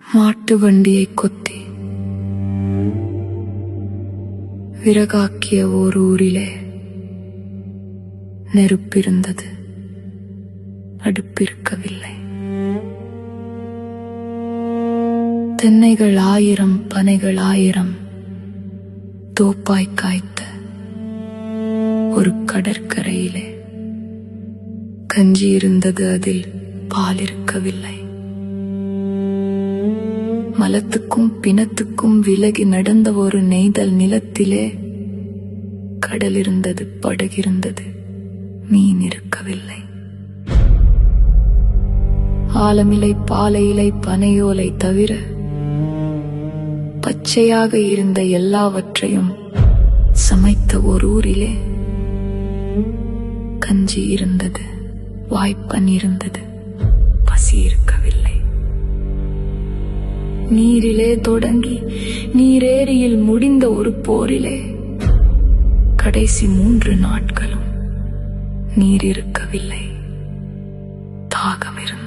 மாட்டு வண்டியை கொத்தி விறகாக்கிய ஓர் ஊரிலே நெருப்பிருந்தது, அடுப்பிருக்கவில்லை. தென்னைகள் 1000 பனைகள் 1000 தோப்பாய் காய்த்த ஒரு கடற்கரையிலே கஞ்சி இருந்தது, அதில் பால் இருக்கவில்லை. மலத்துக்கும் பிணத்துக்கும் விலகி நடந்த ஒரு நெய்தல் நிலத்திலே கடல் இருந்தது, படகிருந்தது, மீன் இருக்கவில்லை. ஆலமிலை, பாலை இலை, பனையோலை தவிர பச்சையாக இருந்த எல்லாவற்றையும் சமைத்த ஒரு ஊரிலே கஞ்சி இருந்தது, வாய்ப்பன் இருந்தது, பசி இருக்கவில்லை. நீரிலே தொடங்கி நீரேரியில் முடிந்த ஒரு போரிலே கடைசி 3 நாட்களும் நீர் இருக்கவில்லை, தாகம் இருந்தது.